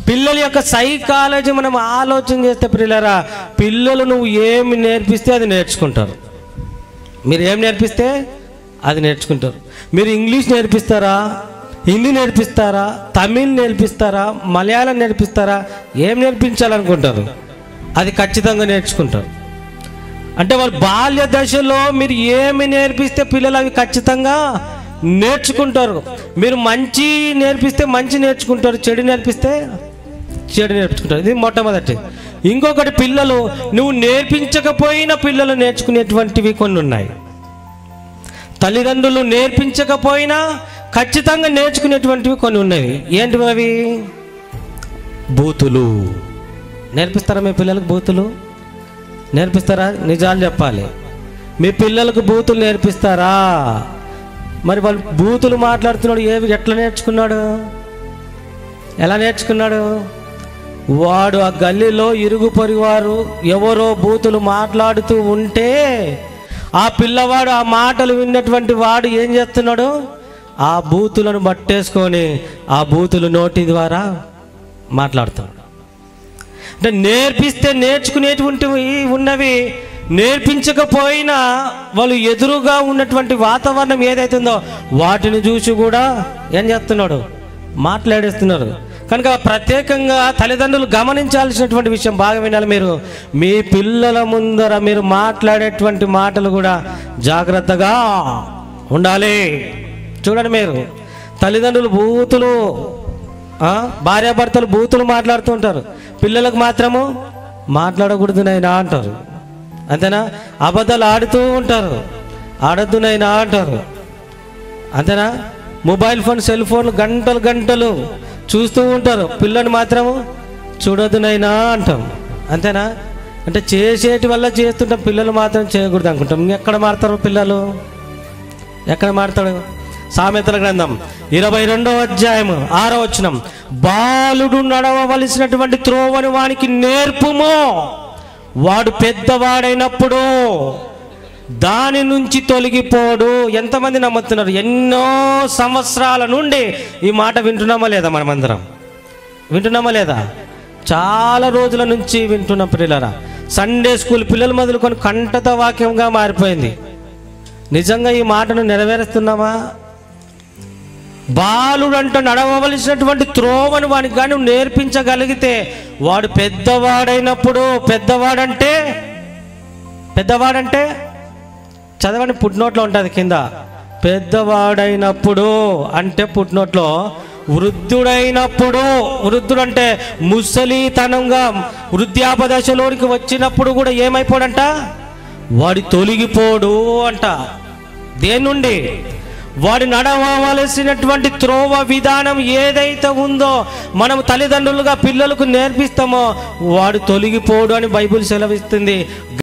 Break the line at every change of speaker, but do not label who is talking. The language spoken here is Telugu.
పిల్లల యొక్క సైకాలజీ మనం ఆలోచన చేస్తే ప్రియులారా, పిల్లలు నువ్వు ఏమి నేర్పిస్తే అది నేర్చుకుంటారు. మీరు ఏం నేర్పిస్తే అది నేర్చుకుంటారు. మీరు ఇంగ్లీష్ నేర్పిస్తారా, హిందీ నేర్పిస్తారా, తమిళ్ నేర్పిస్తారా, మలయాళం నేర్పిస్తారా, ఏం నేర్పించాలనుకుంటారు అది ఖచ్చితంగా నేర్చుకుంటారు. అంటే వాళ్ళు బాల్య దశలో మీరు ఏమి నేర్పిస్తే పిల్లలు అవి ఖచ్చితంగా నేర్చుకుంటారు. మీరు మంచి నేర్పిస్తే మంచి నేర్చుకుంటారు, చెడు నేర్పిస్తే చెడు నేర్చుకుంటారు. ఇది మొట్టమొదటి. ఇంకొకటి, పిల్లలు నువ్వు నేర్పించకపోయినా పిల్లలు నేర్చుకునేటువంటివి కొన్ని ఉన్నాయి. తల్లిదండ్రులు నేర్పించకపోయినా ఖచ్చితంగా నేర్చుకునేటువంటివి కొన్ని ఉన్నాయి. ఏంటివి అవి? బూతులు. నేర్పిస్తారా మీ పిల్లలకు బూతులు? నేర్పిస్తారా? నిజాలు చెప్పాలి. మీ పిల్లలకు బూతులు నేర్పిస్తారా? మరి వాళ్ళు బూతులు మాట్లాడుతున్నాడు, ఎట్లా నేర్చుకున్నాడు? ఎలా నేర్చుకున్నాడు? వాడు ఆ గల్లీలో ఇరుగు పొరుగువారు ఎవరో బూతులు మాట్లాడుతూ ఉంటే ఆ పిల్లవాడు ఆ మాటలు విన్నటువంటి వాడు ఏం చేస్తున్నాడు? ఆ బూతులను పట్టేసుకొని ఆ బూతులు నోటి ద్వారా మాట్లాడుతున్నాడు. అంటే నేర్పిస్తే నేర్చుకునేటువంటివి ఉన్నవి, నేర్పించకపోయినా వాళ్ళు ఎదురుగా ఉన్నటువంటి వాతావరణం ఏదైతుందో వాటిని చూసి కూడా ఏం చేస్తున్నాడు? మాట్లాడేస్తున్నారు. కనుక ప్రత్యేకంగా తల్లిదండ్రులు గమనించాల్సినటువంటి విషయం బాగా వినాలి. మీరు మీ పిల్లల ముందర మీరు మాట్లాడేటువంటి మాటలు కూడా జాగ్రత్తగా ఉండాలి. చూడండి, మీరు తల్లిదండ్రులు బూతులు, భార్యాభర్తలు బూతులు మాట్లాడుతూ ఉంటారు, పిల్లలకు మాత్రము మాట్లాడకూడదు నైనా అంటారు. అంతేనా? అబద్ధాలు ఆడుతూ ఉంటారు, ఆడద్దు నైనా అంటారు. అంతేనా? మొబైల్ ఫోన్, సెల్ ఫోన్ గంటలు గంటలు చూస్తూ ఉంటారు, పిల్లలు మాత్రము చూడొద్దు నైనా అంటాం. అంతేనా? అంటే చేసేటి వల్ల చేస్తుంటాం, పిల్లలు మాత్రం చేయకూడదు అనుకుంటాం. ఎక్కడ మారుతారు పిల్లలు? ఎక్కడ మారుతాడు? సామెతల గ్రంథం 22వ అధ్యాయం 6వ వచనం, బాలుడు నడవవలసినటువంటి త్రోవని వానికి నేర్పుము, వాడు పెద్దవాడైనప్పుడు దాని నుంచి తొలగిపోడు. ఎంతమంది నమ్ముతున్నారు? ఎన్నో సంవత్సరాల నుండి ఈ మాట వింటున్నామా లేదా? మనమందరం వింటున్నామా లేదా? చాలా రోజుల నుంచి వింటున్నాం ప్రియులారా. సండే స్కూల్ పిల్లలు మొదలుకొని కంఠత వాక్యంగా మారిపోయింది. నిజంగా ఈ మాటను నెరవేరుస్తున్నామా? బాలుడంట నడవవలసినటువంటి త్రోవను వానికి కానీ నేర్పించగలిగితే వాడు పెద్దవాడైనప్పుడు, పెద్దవాడంటే చదవండి, పుట్టినోట్లో ఉంటుంది కింద. పెద్దవాడైనప్పుడు అంటే పుట్టినోట్లో, వృద్ధుడైనప్పుడు, వృద్ధుడంటే ముసలితనంగా వృద్ధాపదశలోనికి వచ్చినప్పుడు కూడా ఏమైపోడంట? వాడి తొలగిపోడు అంట. దేని నుండి? వాడు నడవవలసినటువంటి త్రోవ విధానం ఏదైతే ఉందో మనం తల్లిదండ్రులుగా పిల్లలకు నేర్పిస్తామో వాడు తొలగిపోడు అని బైబిల్ సెలవిస్తుంది.